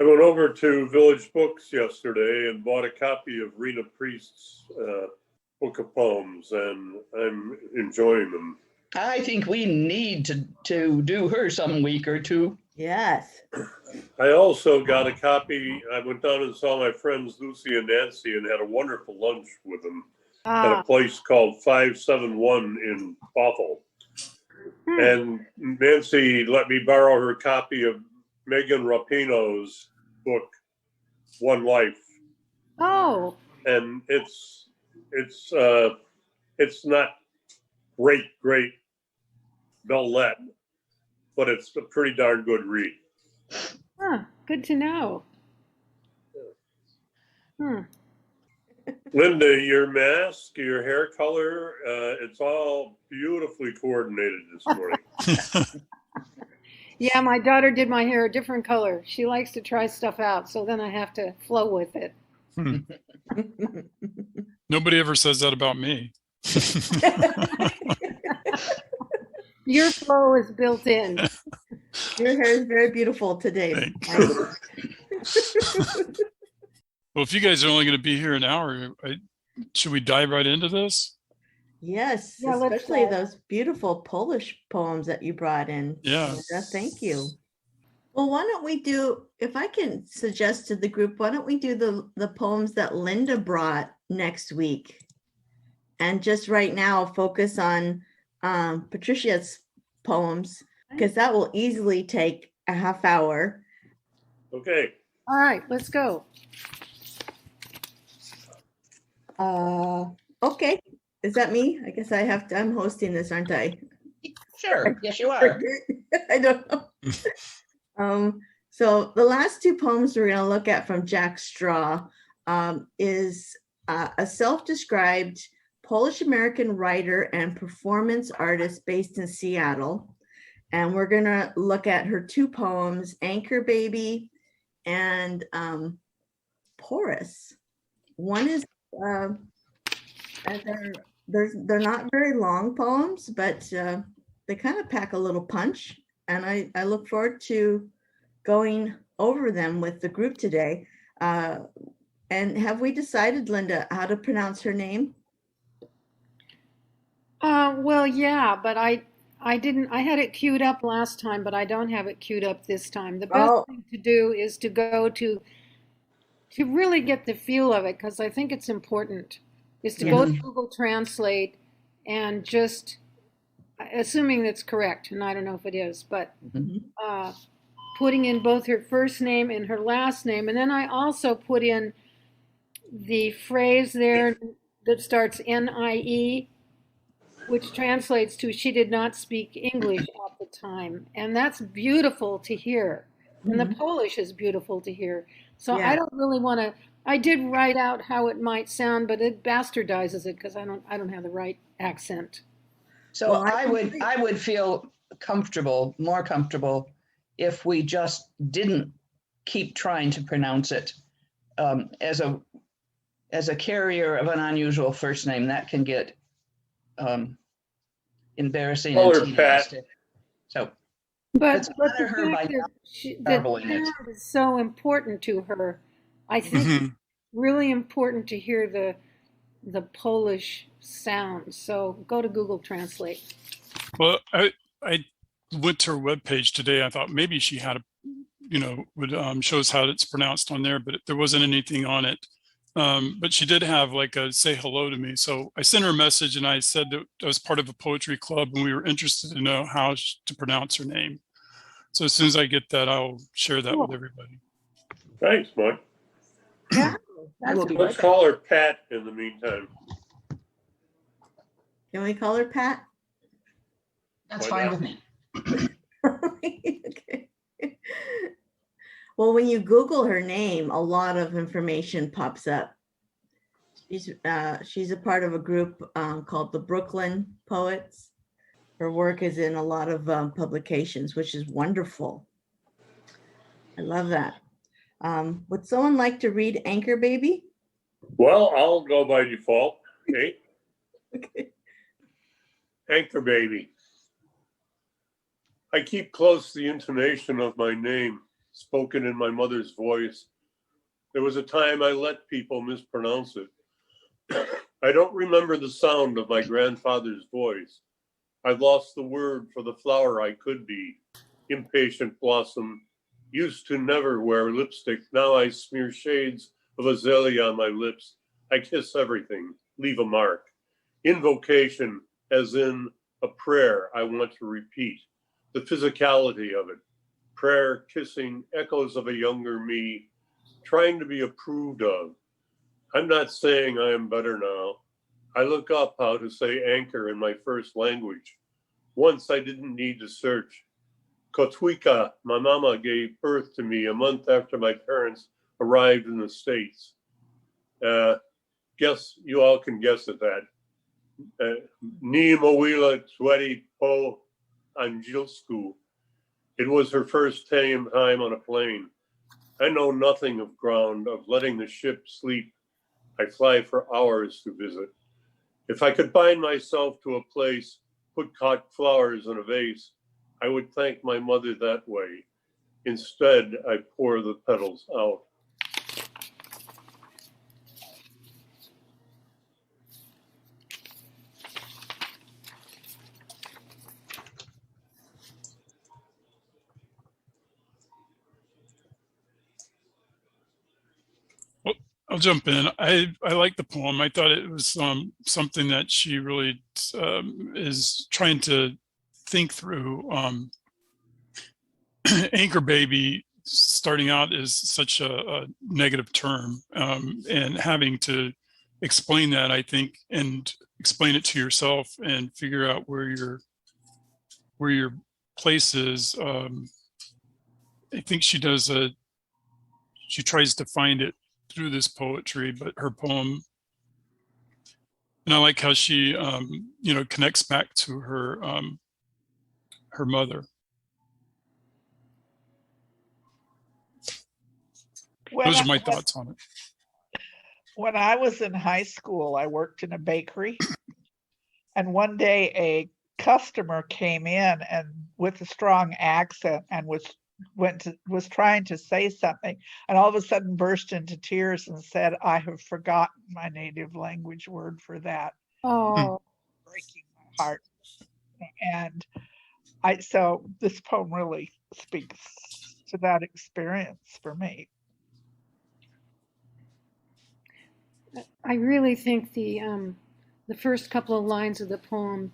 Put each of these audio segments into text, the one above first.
I went over to Village Books yesterday and bought a copy of Rena Priest's book of poems, and I'm enjoying them. I think we need to do her some week or two. Yes. I also got a copy. I went down and saw my friends Lucy and Nancy and had a wonderful lunch with them at a place called 571 in Bothell. And Nancy let me borrow her copy of Megan Rapinoe's book, One Life. Oh. And it's not great Bell-let, but it's a pretty darn good read. Good to know. Linda, your mask, your hair color, it's all beautifully coordinated this morning. Yeah, my daughter did my hair a different color. She likes to try stuff out, so then I have to flow with it. Nobody ever says that about me. Your flow is built in. Your hair is very beautiful today. Well, if you guys are only going to be here an hour, should we dive right into this? Yes, Yeah, especially those beautiful Polish poems that you brought in. Yeah. Linda, thank you. Well, why don't we do, if I can suggest to the group, why don't we do the poems that Linda brought next week? And just right now, focus on Patrycia's poems, because that will easily take a half hour. Okay. All right, let's go. Okay. Is that me? I guess I'm hosting this, aren't I? Sure. Yes, you are. I don't know. So the last two poems we're going to look at from Jack Straw is a self-described Polish-American writer and performance artist based in Seattle. And we're going to look at her two poems, Anchor Baby and Porous. One is, and they're not very long poems, but they kind of pack a little punch. And I look forward to going over them with the group today. And have we decided, Linda, how to pronounce her name? Well, yeah, but I had it queued up last time, but I don't have it queued up this time. The best thing to do is to go to really get the feel of it, because I think it's important, is to go to Google Translate and just, assuming that's correct, and I don't know if it is, but putting in both her first name and her last name. And then I also put in the phrase there that starts N-I-E, which translates to she did not speak English at the time. And that's beautiful to hear. And the Polish is beautiful to hear. So I don't really want to, I did write out how it might sound, but it bastardizes it because I don't have the right accent. So well, I would feel more comfortable if we just didn't keep trying to pronounce it. As a carrier of an unusual first name, that can get embarrassing and tedious. So, but the fact that sound is so important to her. I think it's really important to hear the Polish sound. So go to Google Translate. Well, I went to her webpage today. I thought maybe she had would show us how it's pronounced on there, but there wasn't anything on it. But she did have like a say hello to me. So I sent her a message and I said that I was part of a poetry club and we were interested to know how to pronounce her name. So as soon as I get that, I'll share that with everybody. Thanks, Mike. Yeah. Let's call her Pat in the meantime. Can we call her Pat? That's fine with me. Okay. Well, when you Google her name, a lot of information pops up. She's a part of a group called the Brooklyn Poets. Her work is in a lot of publications, which is wonderful. I love that. Would someone like to read Anchor Baby? Well, I'll go by default. Okay. Okay. Anchor Baby. I keep close the intonation of my name. spoken in my mother's voice. There was a time I let people mispronounce it. I don't remember the sound of my grandfather's voice. I lost the word for the flower I could be. Impatient blossom, used to never wear lipstick. Now I smear shades of azalea on my lips. I kiss everything, leave a mark. Invocation, as in a prayer I want to repeat. The physicality of it. Prayer, kissing, echoes of a younger me, trying to be approved of. I'm not saying I am better now. I look up how to say anchor in my first language. Once I didn't need to search. Kotwika, my mama gave birth to me a month after my parents arrived in the States. Guess you all can guess at that. Ni Mowila Tweti Po Anjilsku. It was her first time on a plane. I know nothing of ground, of letting the ship sleep. I fly for hours to visit. If I could bind myself to a place, put cut flowers in a vase, I would thank my mother that way. Instead, I pour the petals out. I'll jump in. I like the poem. I thought it was something that she really is trying to think through. Anchor baby starting out is such a negative term, and having to explain that, I think, and explain it to yourself and figure out where your place is. I think she tries to find it through this poetry, but her poem, and I like how she connects back to her mother. Those are my thoughts on it. When I was in high school, I worked in a bakery, and one day a customer came in and with a strong accent and was trying to say something, and all of a sudden burst into tears and said, "I have forgotten my native language word for that." Oh, Breaking my heart. And so this poem really speaks to that experience for me. I really think the first couple of lines of the poem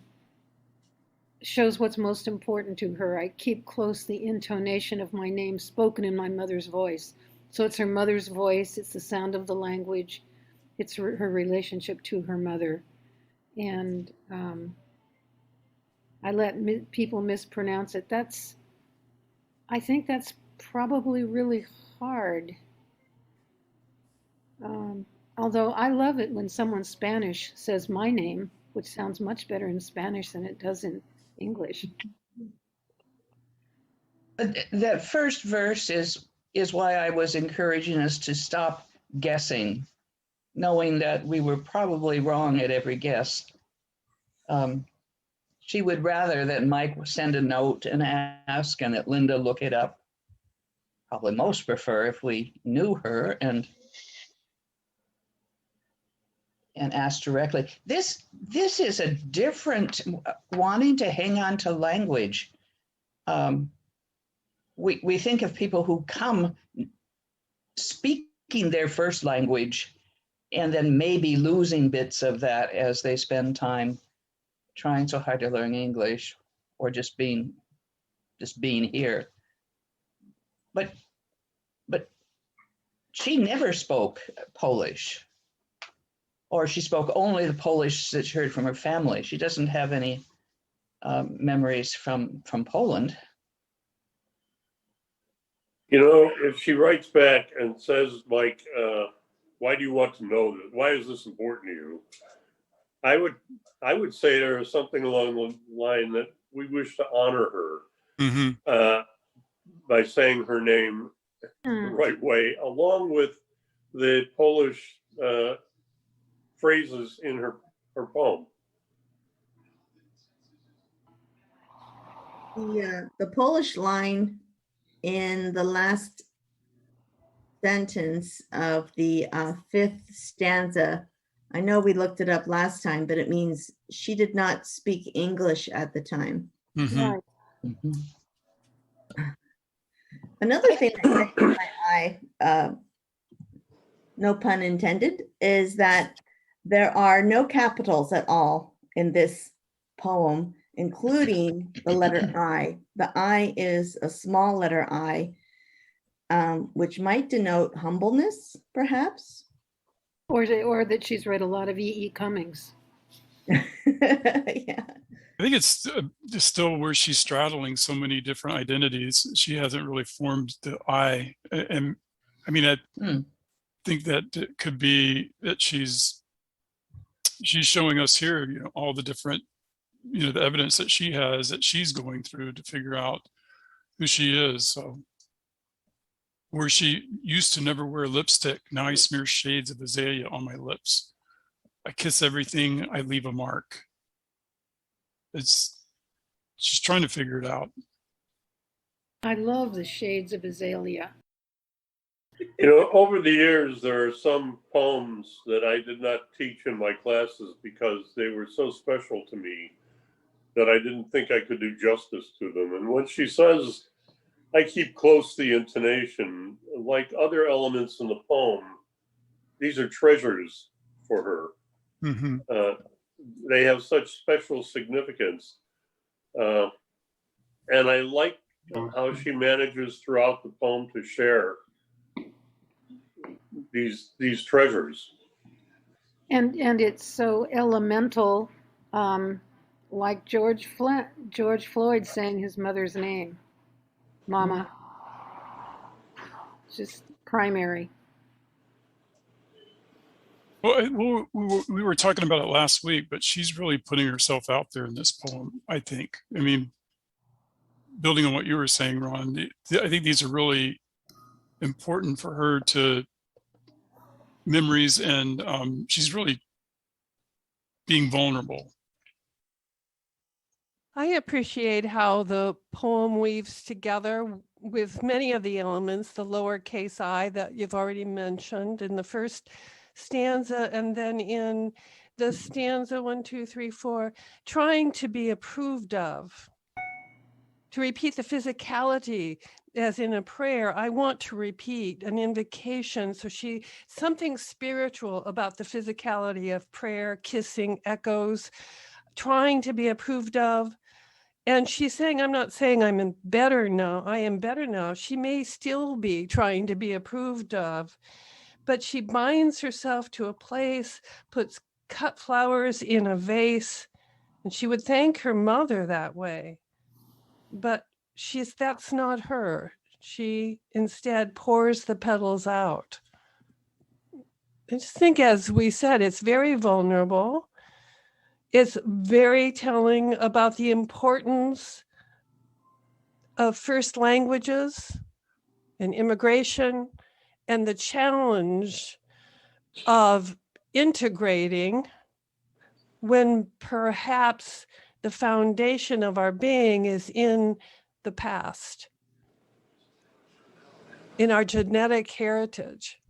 shows what's most important to her. I keep close the intonation of my name spoken in my mother's voice. So it's her mother's voice, it's the sound of the language, it's her relationship to her mother. And I let people mispronounce it. I think that's probably really hard. Although I love it when someone Spanish says my name, which sounds much better in Spanish than it does in English. That first verse is why I was encouraging us to stop guessing, knowing that we were probably wrong at every guess. She would rather that Mike send a note and ask, and that Linda look it up. Probably most prefer if we knew her and ask directly. This is a different wanting to hang on to language. We think of people who come speaking their first language and then maybe losing bits of that as they spend time trying so hard to learn English or just being here. But she never spoke Polish, or she spoke only the Polish that she heard from her family. She doesn't have any memories from Poland. If she writes back and says, like, why do you want to know this? Why is this important to you? I would say there is something along the line that we wish to honor her by saying her name the right way, along with the Polish phrases in her poem. The Polish line in the last sentence of the fifth stanza. I know we looked it up last time, but it means she did not speak English at the time. Mhm. Right. Mhm. Another thing that caught my eye, no pun intended, is that there are no capitals at all in this poem, including the letter I. The I is a small letter I, which might denote humbleness, perhaps. Or that she's read a lot of E.E. Cummings. Yeah. I think it's just still where she's straddling so many different identities. She hasn't really formed the I. And I mean, I think that it could be that she's showing us here, you know, all the different, you know, the evidence that she has that she's going through to figure out who she is. So where she used to never wear lipstick, now I smear shades of azalea on my lips. I kiss everything, I leave a mark. She's trying to figure it out. I love the shades of azalea. You know, over the years, there are some poems that I did not teach in my classes because they were so special to me that I didn't think I could do justice to them. And when she says, I keep close the intonation, like other elements in the poem, these are treasures for her. Mm-hmm. They have such special significance. And I like how she manages throughout the poem to share these treasures. And it's so elemental, like George Floyd saying his mother's name, Mama. It's just primary. Well, we were talking about it last week, but she's really putting herself out there in this poem, I think. I mean, building on what you were saying, Ron, I think these are really important for her to memories, and she's really being vulnerable. I appreciate how the poem weaves together with many of the elements, the lowercase I that you've already mentioned in the first stanza, and then in the stanza 1, 2, 3, 4, trying to be approved of. To repeat the physicality as in a prayer, I want to repeat an invocation. So something spiritual about the physicality of prayer, kissing, echoes, trying to be approved of. And she's saying, I'm not saying I'm better now. I am better now. She may still be trying to be approved of, but she binds herself to a place, puts cut flowers in a vase, and she would thank her mother that way. But that's not her. She instead pours the petals out. I just think, as we said, it's very vulnerable. It's very telling about the importance of first languages and immigration and the challenge of integrating when perhaps the foundation of our being is in the past, in our genetic heritage.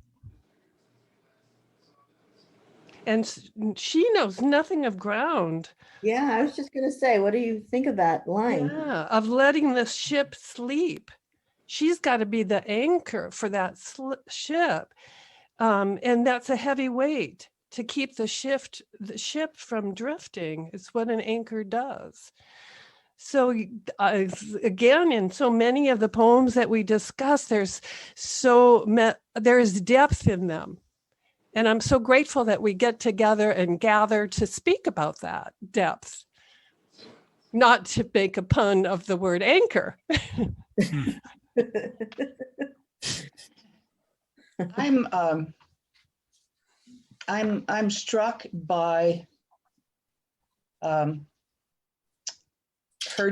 And she knows nothing of ground. Yeah, I was just going to say, what do you think of that line? Yeah, of letting the ship sleep. She's got to be the anchor for that ship. And that's a heavy weight to keep the ship from drifting. It's what an anchor does. So again, in so many of the poems that we discuss, there's depth in them. And I'm so grateful that we get together and gather to speak about that depth, not to make a pun of the word anchor. I'm struck by her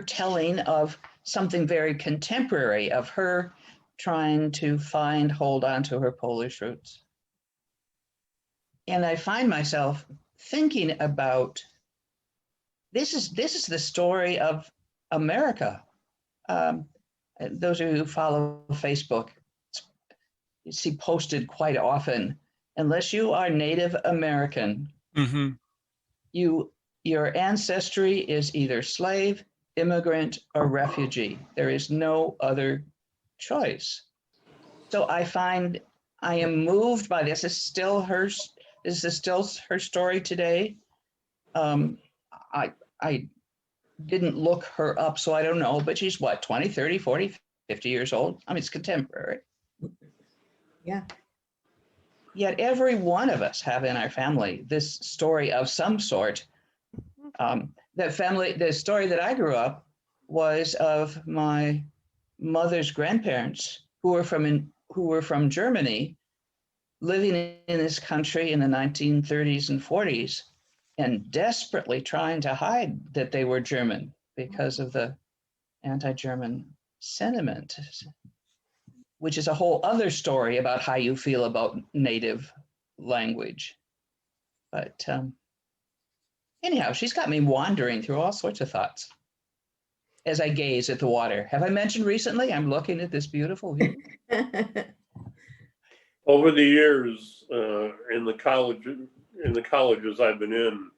telling of something very contemporary, of her trying to hold on to her Polish roots. And I find myself thinking about this is the story of America. those of you who follow Facebook, you see posted quite often, unless you are Native American, Mm-hmm. your ancestry is either slave, immigrant, or refugee. There is no other choice. So I find I am moved by this. This is still her story today. I didn't look her up, so I don't know, but she's what, 20, 30, 40, 50 years old? I mean, it's contemporary. Yeah. Yet every one of us have in our family this story of some sort. The story that I grew up was of my mother's grandparents who were from Germany, living in this country in the 1930s and 40s, and desperately trying to hide that they were German because of the anti-German sentiment, which is a whole other story about how you feel about native language. But anyhow, she's got me wandering through all sorts of thoughts as I gaze at the water. Have I mentioned recently I'm looking at this beautiful view? Over the years, in the colleges I've been in,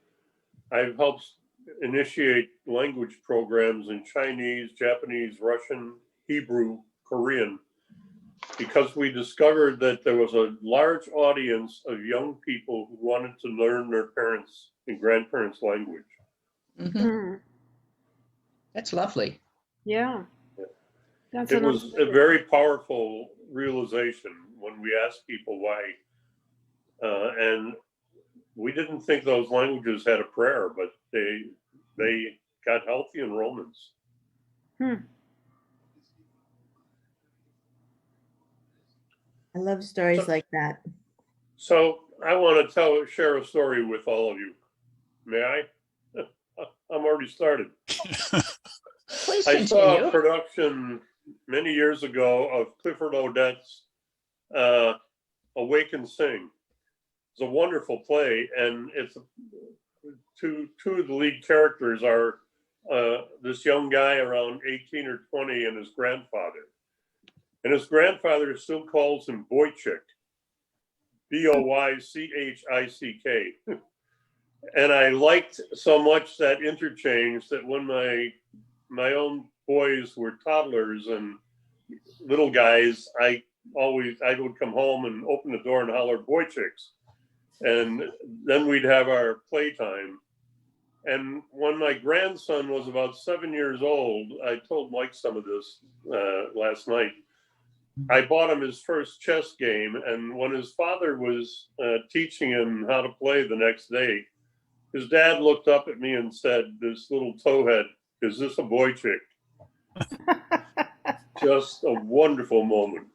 I've helped initiate language programs in Chinese, Japanese, Russian, Hebrew, Korean, because we discovered that there was a large audience of young people who wanted to learn their parents' and grandparents' language. Mm-hmm. That's lovely. Yeah. That's It was a very powerful realization when we asked people why. And we didn't think those languages had a prayer, but they got healthy enrollments. I love stories like that. So I want to share a story with all of you. May I? I'm already started. Please I saw a continue. production many years ago of Clifford Odets' Awake and Sing. It's a wonderful play, and it's two of the lead characters are this young guy around 18 or 20 and his grandfather. And his grandfather still calls him Boychick, Boychick. And I liked so much that interchange that when my own boys were toddlers and little guys, I would come home and open the door and holler Boychicks. And then we'd have our playtime. And when my grandson was about 7 years old, I told Mike some of this last night. I bought him his first chess game, and when his father was teaching him how to play the next day, his dad looked up at me and said, "This little towhead, is this a boy chick?" Just a wonderful moment.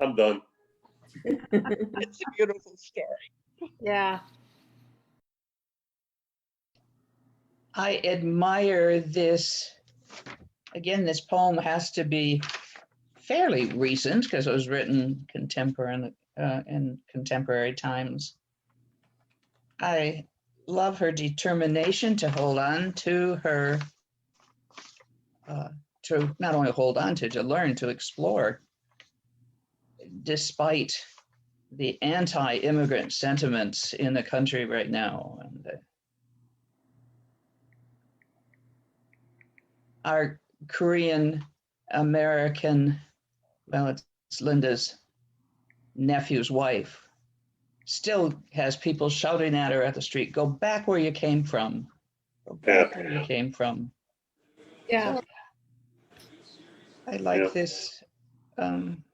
I'm done. It's a beautiful story. Yeah. I admire this. Again, this poem has to be fairly recent because it was written in contemporary times. I love her determination to hold on to her, to not only hold on to learn, to explore, despite the anti-immigrant sentiments in the country right now. And our Korean American, well, it's Linda's nephew's wife, still has people shouting at her at the street, "Go back where you came from. Go back where you came from." Yeah. So I like this. One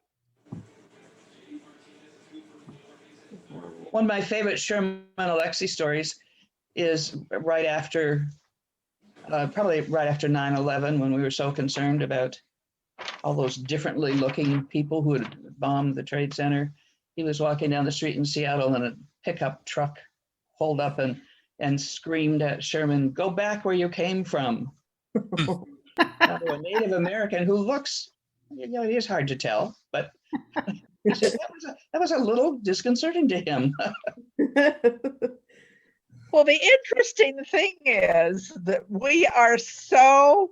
of my favorite Sherman Alexie stories is right after, probably right after 9/11, when we were so concerned about all those differently looking people who had bombed the Trade Center. He was walking down the street in Seattle and a pickup truck pulled up and screamed at Sherman, "Go back where you came from." A Native American who looks, it is hard to tell, but he said that was a little disconcerting to him. Well, the interesting thing is that we are so,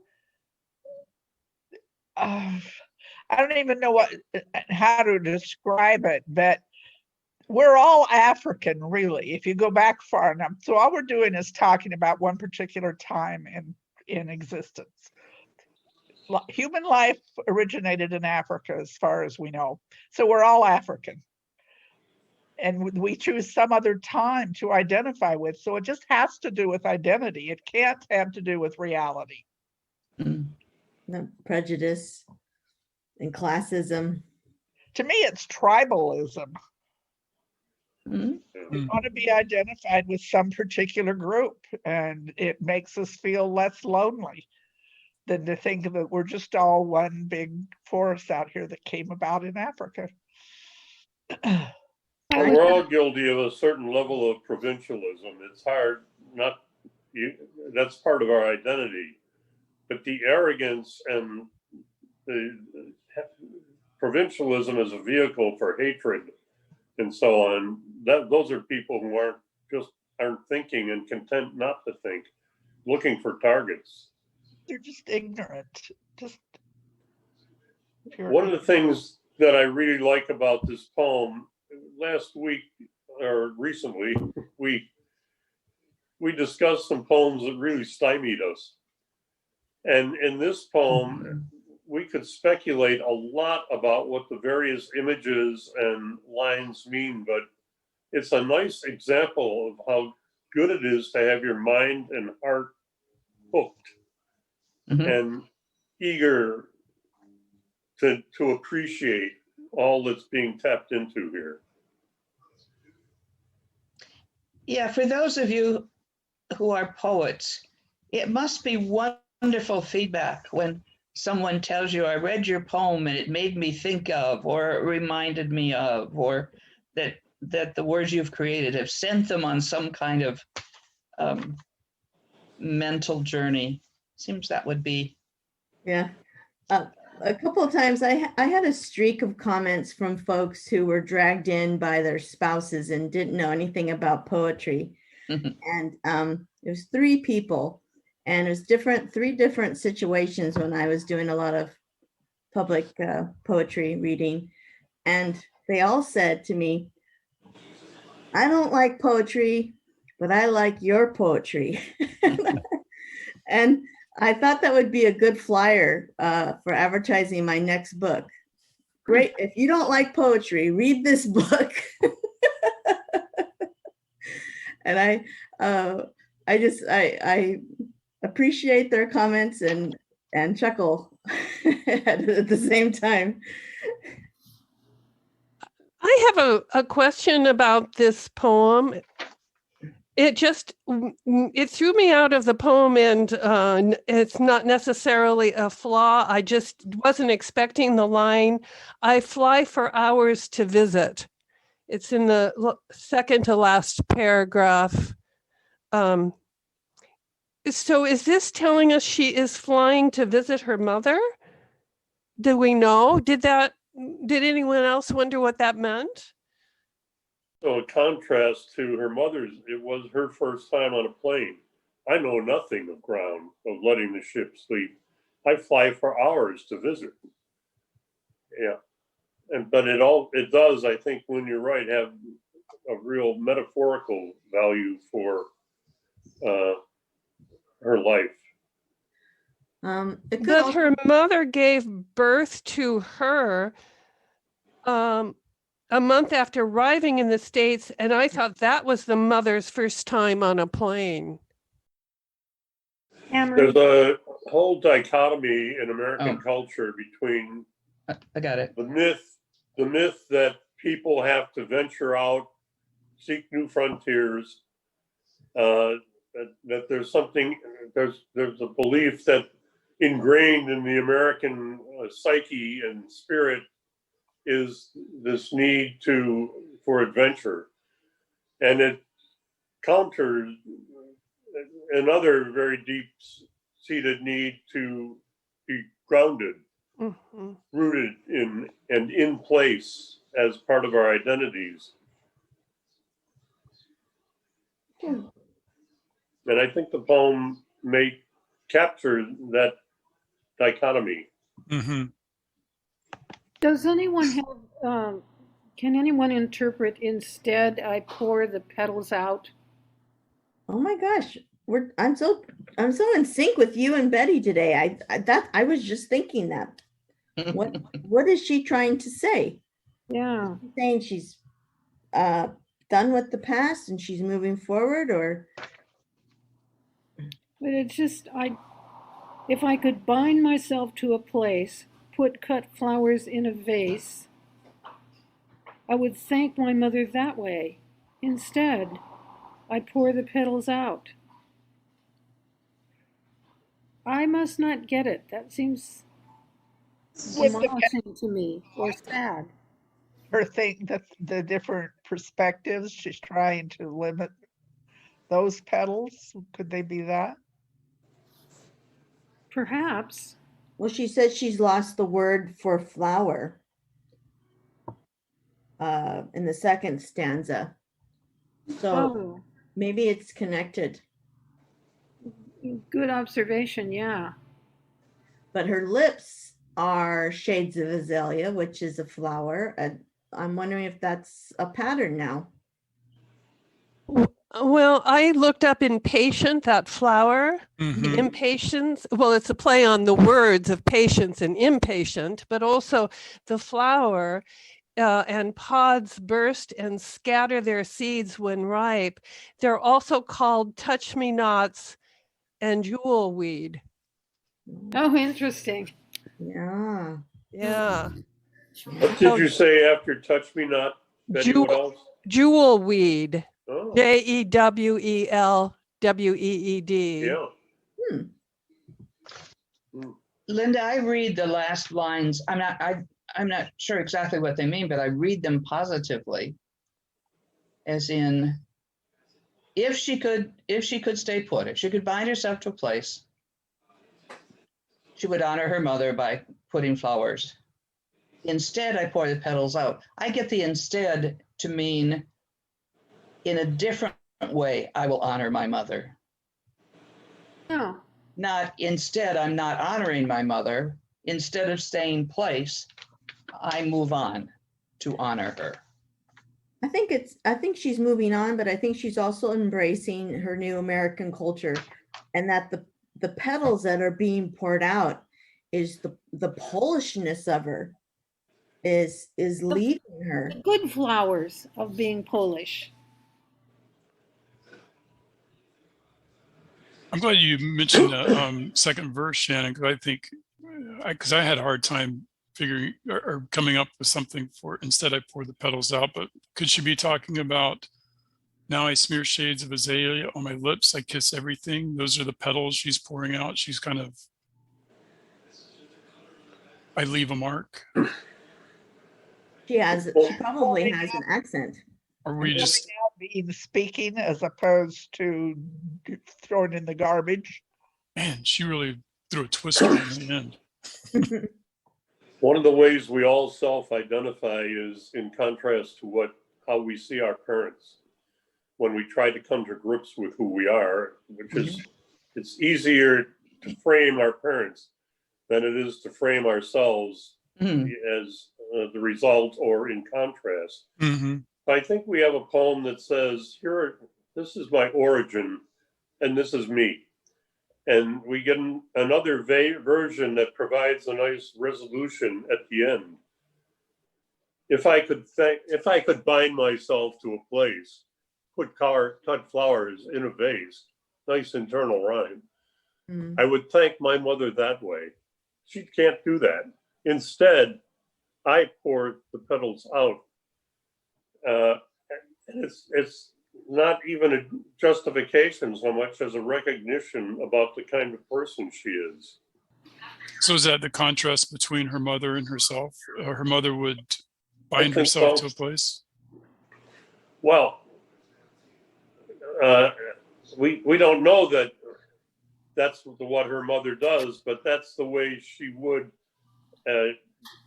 I don't even know how to describe it, but we're all African, really, if you go back far enough. So all we're doing is talking about one particular time in existence. Human life originated in Africa, as far as we know. So we're all African. And we choose some other time to identify with. So it just has to do with identity. It can't have to do with reality. No, prejudice and classism. To me, it's tribalism. Mhm. We want to be identified with some particular group, and it makes us feel less lonely than to think that we're just all one big forest out here that came about in Africa. We're all guilty of a certain level of provincialism. It's hard not, that's part of our identity. But the arrogance and the provincialism as a vehicle for hatred and so on, those are people who aren't thinking and content not to think, looking for targets. They're just ignorant. One of the things that I really like about this poem, last week or recently, we discussed some poems that really stymied us. And in this poem, we could speculate a lot about what the various images and lines mean, but it's a nice example of how good it is to have your mind and heart hooked and eager to appreciate all that's being tapped into here. Yeah, for those of you who are poets, it must be wonderful feedback when someone tells you, I read your poem and it made me think of, or it reminded me of, or that the words you've created have sent them on some kind of mental journey. Seems that would be. Yeah. A couple of times I had a streak of comments from folks who were dragged in by their spouses and didn't know anything about poetry. And it was 3 people, and it was three different situations when I was doing a lot of public poetry reading. And they all said to me, I don't like poetry, but I like your poetry. And I thought that would be a good flyer for advertising my next book. Great. If you don't like poetry, read this book. And I appreciate their comments and chuckle at the same time. I have a question about this poem. It threw me out of the poem, and it's not necessarily a flaw. I just wasn't expecting the line, I fly for hours to visit. It's in the second to last paragraph. So is this telling us she is flying to visit her mother? Do we know? Did anyone else wonder what that meant? So a contrast to her mother's, it was her first time on a plane. I know nothing of ground, of letting the ship sleep. I fly for hours to visit. Yeah. But it does, I think, when you're right, have a real metaphorical value for her life. But her mother gave birth to her a month after arriving in the States, and I thought that was the mother's first time on a plane. There's a whole dichotomy in American culture between I got it. The myth that people have to venture out, seek new frontiers, that there's a belief that ingrained in the American psyche and spirit is this need for adventure, and it counters another very deep-seated need to be grounded, rooted in place as part of our identities. And I think the poem may capture that dichotomy. Mm-hmm. Does anyone have, can anyone interpret instead I pour the petals out? Oh my gosh, I'm so in sync with you and Betty today. I was just thinking that. What is she trying to say? Yeah. She's saying she's done with the past and she's moving forward, or But it's just, if I could bind myself to a place, put cut flowers in a vase, I would thank my mother that way. Instead, I pour the petals out. I must not get it. That seems With the demolishing to me, or sad. her thing, the different perspectives, she's trying to limit those petals. Could they be that? Perhaps. well, she says she's lost the word for flower in the second stanza. So Oh, maybe it's connected. good observation, yeah. But her lips are shades of azalea, which is a flower. And I'm wondering if that's a pattern now. Well, I looked up impatient, that flower. Mm-hmm. Impatience, well, it's a play on the words of patience and impatient, but also the flower and pods burst and scatter their seeds when ripe. They're also called touch-me-nots and jewel weed. Oh, interesting. Yeah. Yeah. What did you say after touch me not? Betty, what else? Jewel weed. Oh, Jewelweed. yeah. Linda, I read the last lines. I'm not sure exactly what they mean, but I read them positively. As in, if she could stay put, if she could bind herself to a place, she would honor her mother by putting flowers. Instead, I pour the petals out. I get the instead to mean in a different way, I will honor my mother. Yeah. Not instead, I'm not honoring my mother. Instead of staying place, I move on to honor her. I think she's moving on, but I think she's also embracing her new American culture, and that the petals that are being poured out is the Polishness of her is leaving her. The good flowers of being Polish. I'm glad you mentioned the second verse, Shannon, because I think, because I had a hard time figuring or coming up with something for instead I pour the petals out, but could she be talking about now I smear shades of azalea on my lips, I kiss everything. Those are the petals she's pouring out. She's kind of, I leave a mark. She probably has an accent. Or we just Being speaking as opposed to thrown in the garbage. Man, she really threw a twister in the end. One of the ways we all self-identify is in contrast to how we see our parents. When we try to come to grips with who we are, which is, it's easier to frame our parents than it is to frame ourselves as the result or in contrast. Mm-hmm. I think we have a poem that says, this is my origin and this is me. And we get another version that provides a nice resolution at the end. If I could bind myself to a place, put cut flowers in a vase, nice internal rhyme, I would thank my mother that way. She can't do that. Instead, I pour the petals out. And it's not even a justification so much as a recognition about the kind of person she is. So is that the contrast between her mother and herself? Her mother would bind herself to a place? Well, we don't know that that's what her mother does, but that's the way she would.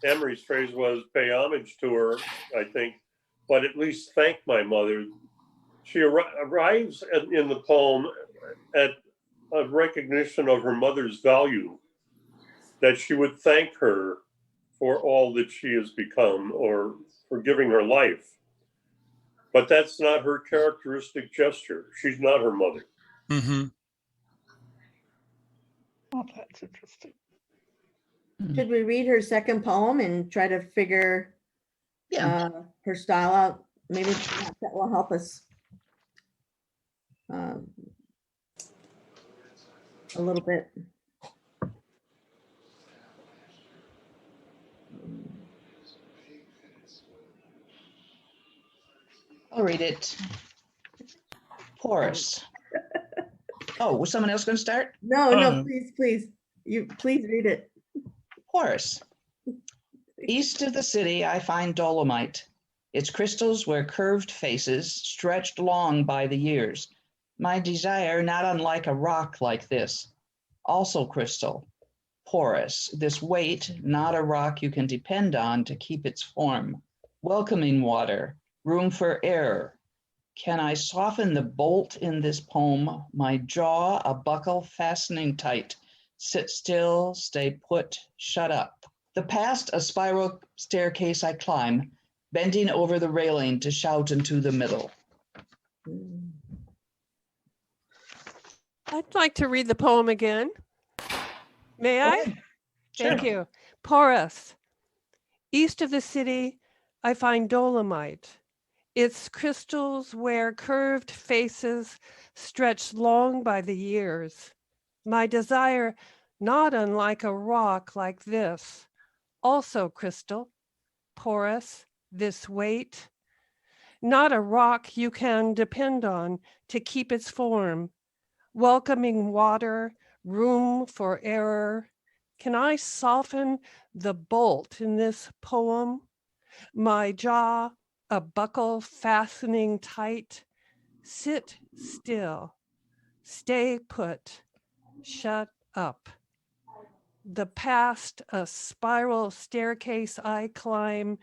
Emery's phrase was pay homage to her, I think, but at least thank my mother. She arrives in the poem at a recognition of her mother's value, that she would thank her for all that she has become or for giving her life. But that's not her characteristic gesture. She's not her mother. Mm-hmm. Oh, that's interesting. Should we read her second poem and try to figure her style out? Maybe that will help us a little bit. I'll read it. Porous. Oh, was someone else going to start? No, please. You please read it. Porous. East of the city, I find dolomite. Its crystals were curved faces, stretched long by the years. My desire, not unlike a rock like this. Also crystal. Porous. This weight, not a rock you can depend on to keep its form. Welcoming water. Room for error. Can I soften the bolt in this poem? My jaw, a buckle fastening tight. Sit still, stay put, shut up. The past, a spiral staircase I climb, bending over the railing to shout into the middle. I'd like to read the poem again. May I? Thank you. Porous. East of the city, I find dolomite. Its crystals wear curved faces, stretched long by the years. My desire, not unlike a rock like this, also crystal, porous, this weight. Not a rock you can depend on to keep its form. Welcoming water, room for error. Can I soften the bolt in this poem? My jaw, a buckle fastening tight. Sit still, stay put, shut up. The past, a spiral staircase I climb,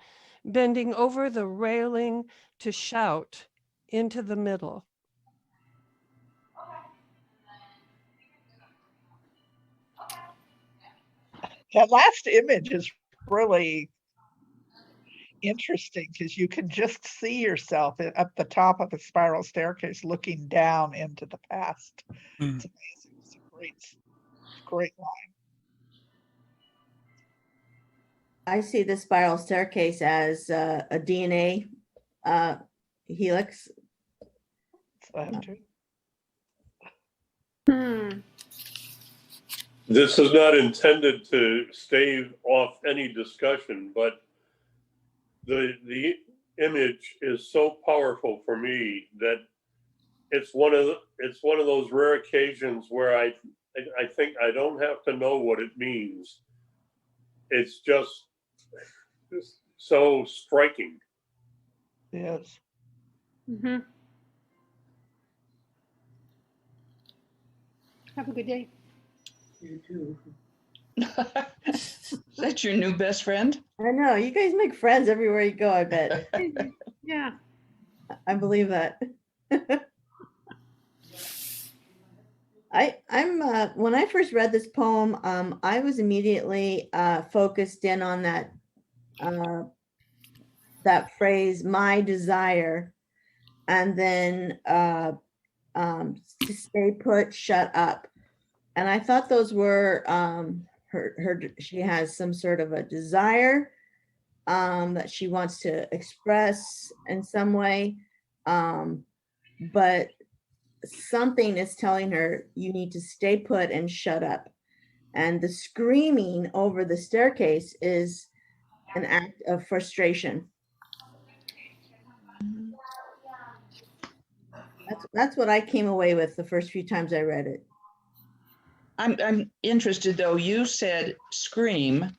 bending over the railing to shout into the middle. That last image is really interesting because you can just see yourself at the top of a spiral staircase looking down into the past. It's amazing. It's a great line. I see the spiral staircase as a DNA helix. This is not intended to stave off any discussion, but the image is so powerful for me that it's one of those rare occasions where I think I don't have to know what it means. It's just so striking. Yes. Mm-hmm. Have a good day. You too. Is that your new best friend? I know, you guys make friends everywhere you go, I bet. Yeah. I believe that. I'm when I first read this poem, I was immediately focused in on that phrase, my desire, and then to stay put, shut up. And I thought those were she has some sort of a desire that she wants to express in some way, but something is telling her you need to stay put and shut up. And the screaming over the staircase is an act of frustration. That's what I came away with the first few times I read it. I'm interested though. You said scream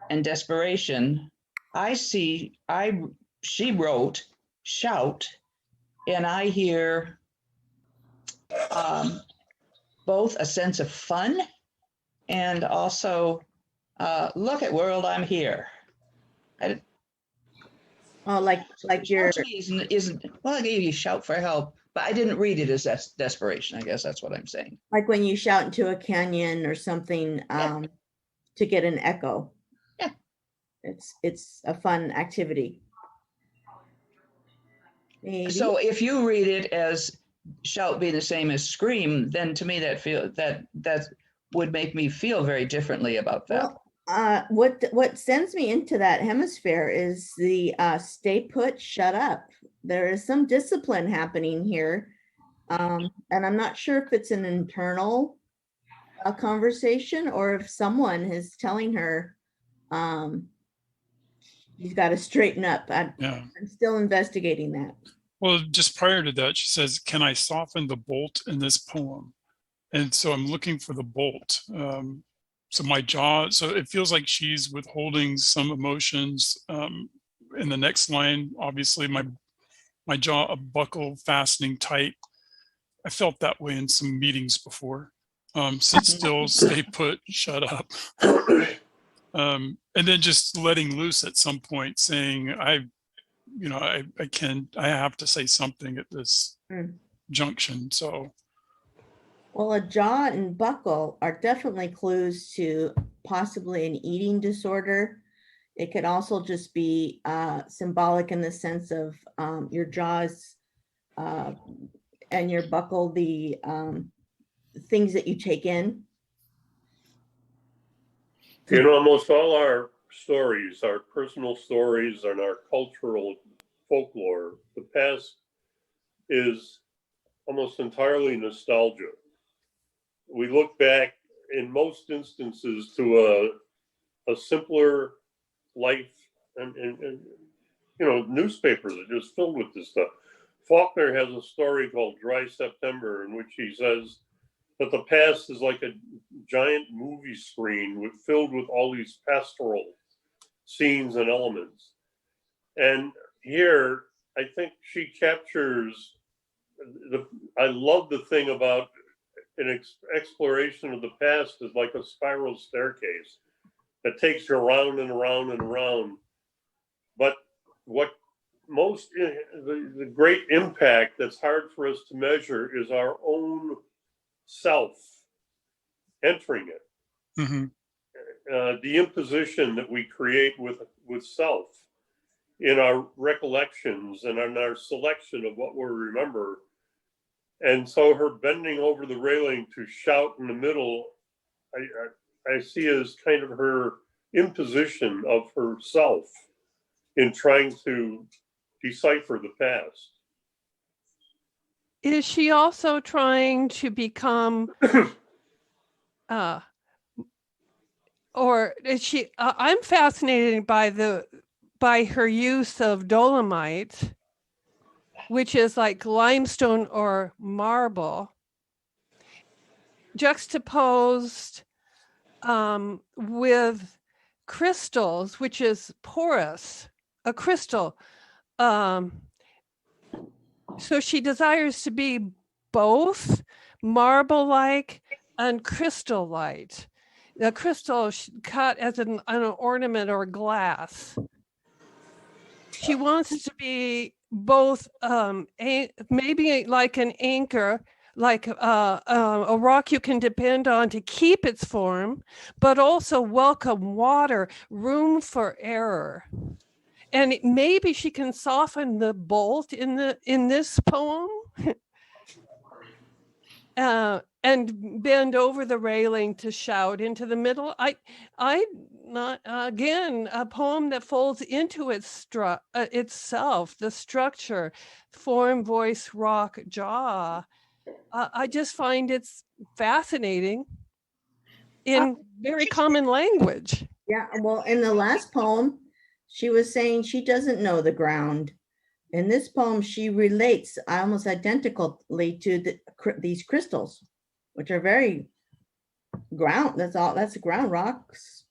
and desperation. She wrote shout, and I hear both a sense of fun and also look at world, I'm here. Oh, like your, Actually isn't, well, I gave you shout for help, but I didn't read it as desperation. I guess that's what I'm saying. like when you shout into a canyon or something to get an echo. Yeah. It's a fun activity. Maybe. So if you read it as shout being the same as scream, then to me that would make me feel very differently about that. Well, what sends me into that hemisphere is the stay put, shut up. There is some discipline happening here. And I'm not sure if it's an internal conversation or if someone is telling her you've got to straighten up. I'm still investigating that. Well, just prior to that, she says, "Can I soften the bolt in this poem?" And so I'm looking for the bolt. So my jaw, so it feels like she's withholding some emotions. In the next line, obviously my jaw a buckle fastening tight. I felt that way in some meetings before. Sit still, stay put, shut up. And then just letting loose at some point, saying, I have to say something at this junction. So. Well, a jaw and buckle are definitely clues to possibly an eating disorder. It could also just be symbolic in the sense of your jaws and your buckle, the things that you take in. You know, almost all our stories, our personal stories and our cultural folklore, the past is almost entirely nostalgia. We look back in most instances to a simpler life and you know, newspapers are just filled with this stuff. Faulkner has a story called Dry September in which he says that the past is like a giant movie screen filled with all these pastoral scenes and elements. And here, I think she captures I love the thing about an exploration of the past is like a spiral staircase that takes you around and around and around. But what the great impact that's hard for us to measure is our own self entering it. Mm-hmm. The imposition that we create with self in our recollections and in our selection of what we remember. And so her bending over the railing to shout in the middle, I see as kind of her imposition of herself in trying to decipher the past. Is she also trying to become, or is she? I'm fascinated by her use of dolomite, which is like limestone or marble, juxtaposed with crystals, which is porous, a crystal. So she desires to be both marble-like and crystal-like. The crystal cut as an ornament or glass. She wants to be both maybe like an anchor, like a rock you can depend on to keep its form, but also welcome water, room for error. And maybe she can soften the bolt in this poem and bend over the railing to shout into the middle. I not again a poem that folds into itself, the structure, form, voice, rock, jaw. I just find it's fascinating in very common language. Yeah, well, in the last poem, she was saying she doesn't know the ground. In this poem, she relates almost identically to these crystals, which are very ground. That's ground rocks.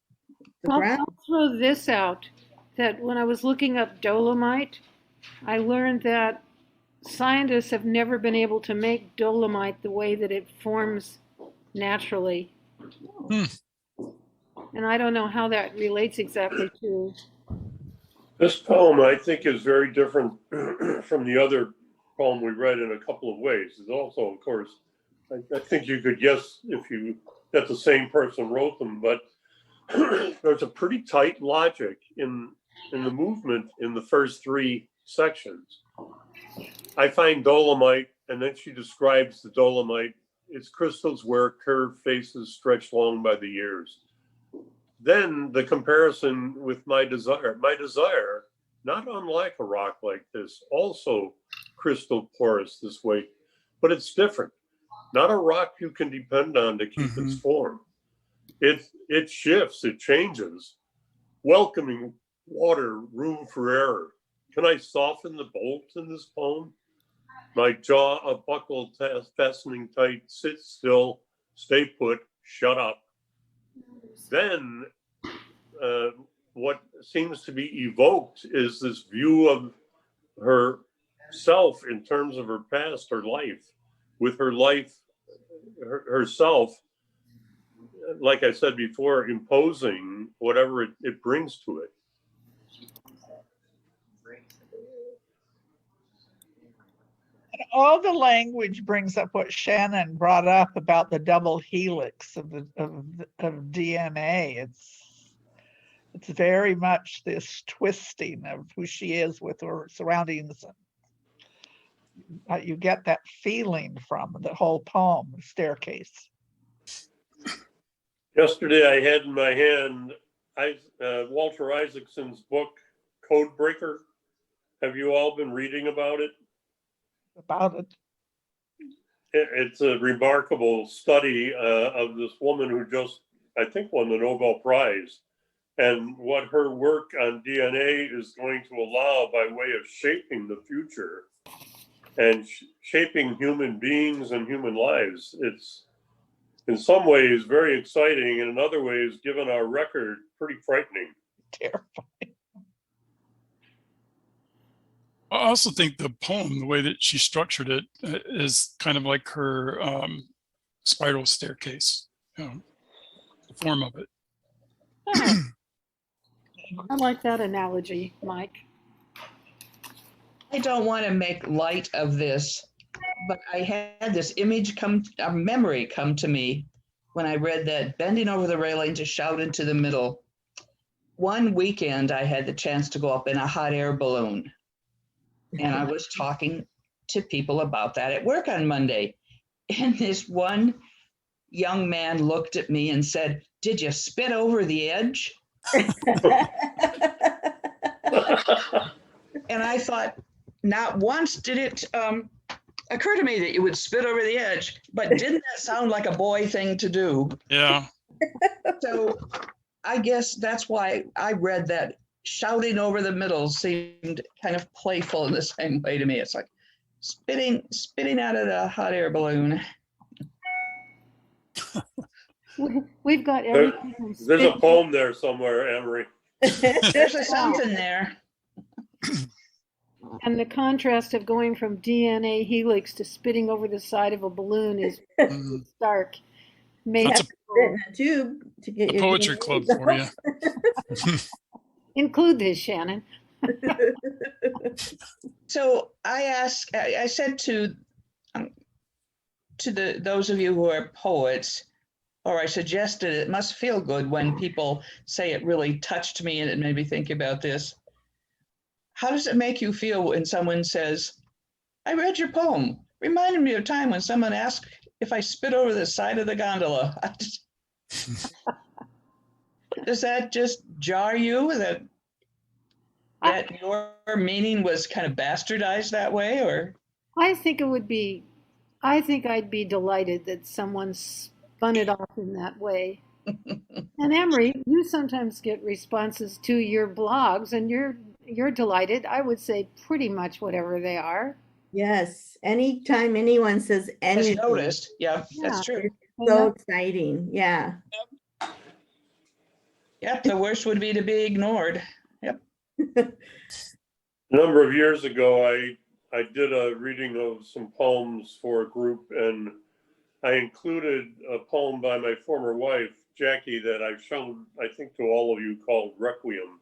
I'll throw this out, that when I was looking up dolomite, I learned that scientists have never been able to make dolomite the way that it forms naturally. And I don't know how that relates exactly to This poem, I think, is very different from the other poem we read in a couple of ways. It's also, of course, I think you could guess if you that the same person wrote them, but there's a pretty tight logic in the movement in the first three sections. I find dolomite, and then she describes the dolomite. It's crystals where curved faces stretch long by the years. Then the comparison with my desire, not unlike a rock like this, also crystal porous this way, but it's different. Not a rock you can depend on to keep its form. It shifts, it changes, welcoming water, room for error. Can I soften the bolt in this poem? My jaw a buckle fastening tight, sit still, stay put, shut up. Then what seems to be evoked is this view of herself in terms of her past, her life, with her life, herself, like I said before, imposing whatever it brings to it. And all the language brings up what Shannon brought up about the double helix of DNA. It's very much this twisting of who she is with her surroundings. You get that feeling from the whole poem, Staircase. Yesterday I had in my hand Walter Isaacson's book, Codebreaker. Have you all been reading about it? About it. It's a remarkable study of this woman who just, I think, won the Nobel Prize, and what her work on DNA is going to allow by way of shaping the future and shaping human beings and human lives. It's in some ways very exciting, and in other ways, given our record, pretty frightening. Terrifying. I also think the poem, the way that she structured it, is kind of like her spiral staircase, the form of it. I like that analogy, Mike. I don't want to make light of this, but I had this a memory come to me when I read that, bending over the railing to shout into the middle. One weekend, I had the chance to go up in a hot air balloon. And I was talking to people about that at work on Monday. And this one young man looked at me and said, "Did you spit over the edge?" And I thought, not once did it occur to me that you would spit over the edge, but didn't that sound like a boy thing to do? Yeah. So I guess that's why I read that shouting over the middle seemed kind of playful in the same way to me. It's like spitting out of the hot air balloon. We've got everything from There's a spit- poem there somewhere, Emery. There's a something there. and the contrast of going from DNA helix to spitting over the side of a balloon is Mhm. stark. That's Spit in a tube to get The your poetry DNA club for you. Include this, Shannon. So I said to those of you who are poets, or I suggested it must feel good when people say it really touched me and it made me think about this. How does it make you feel when someone says, "I read your poem. Reminded me of a time when someone asked if I spit over the side of the gondola." Does that just jar you that your meaning was kind of bastardized that way, or? I think I'd be delighted that someone spun it off in that way. And Emery, you sometimes get responses to your blogs and you're delighted. I would say pretty much whatever they are. Yes, anytime anyone says As anything, noticed, yeah, Yeah. that's true. so exciting. Yeah. Yep, the worst would be to be ignored. Yep. A number of years ago, I did a reading of some poems for a group, and I included a poem by my former wife, Jackie, that I've shown, I think, to all of you, called Requiem.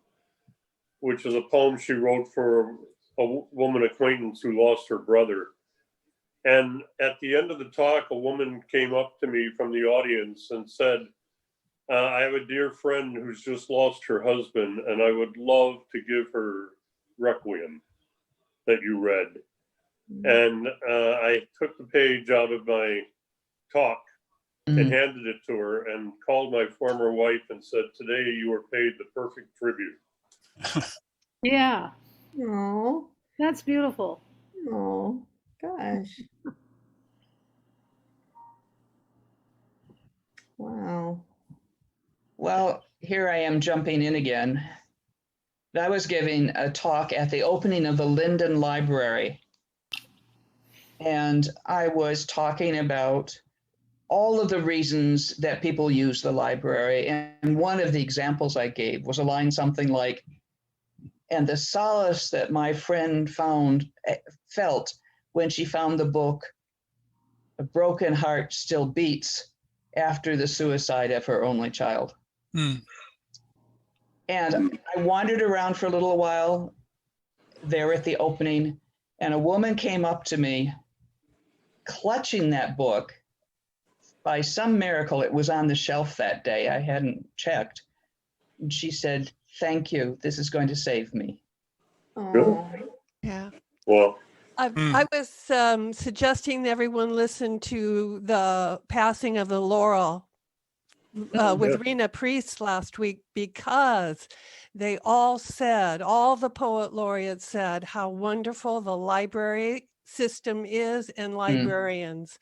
which is a poem she wrote for a woman acquaintance who lost her brother. And at the end of the talk, a woman came up to me from the audience and said, I have a dear friend who's just lost her husband, and I would love to give her Requiem that you read. And I took the page out of my talk and handed it to her and called my former wife and said, today you were paid the perfect tribute. Yeah, Oh, that's beautiful. oh, gosh. Wow. Well, here I am jumping in again. I was giving a talk at the opening of the Linden Library. And I was talking about all of the reasons that people use the library. And one of the examples I gave was a line something like, and the solace that my friend felt when she found the book, A Broken Heart Still Beats, after the suicide of her only child. And I wandered around for a little while there at the opening, and a woman came up to me clutching that book. By some miracle, it was on the shelf that day. I hadn't checked. And she said, thank you. This is going to save me. Oh, Yeah. Well, I was suggesting that everyone listen to the passing of the Laurel with Rena Priest last week, because they all the poet laureates said how wonderful the library system is and librarians,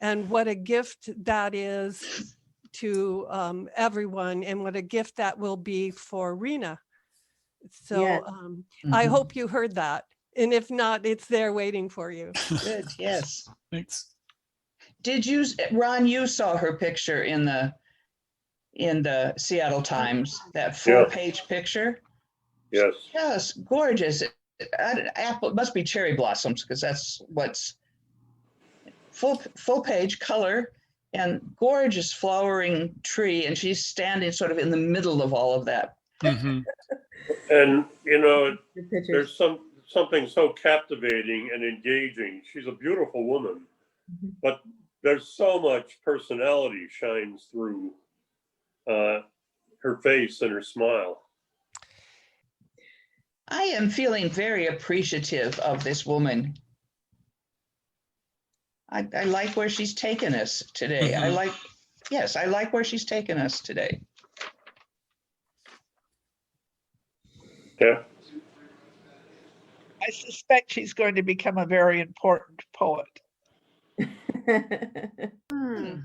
and what a gift that is to everyone, and what a gift that will be for Rena. So yes. I hope you heard that. And if not, it's there waiting for you. Good, yes. Thanks. Did you, Ron, you saw her picture in the Seattle Times, that 4-page picture? yes. Yes, gorgeous. Apple, it must be cherry blossoms, because that's what's full page color and gorgeous flowering tree. And she's standing sort of in the middle of all of that. And, you know, The pictures. there's something so captivating and engaging. She's a beautiful woman, but there's so much personality shines through her face and her smile. I am feeling very appreciative of this woman. I like where she's taken us today. I like where she's taken us today. Yeah. I suspect she's going to become a very important poet. Hmm.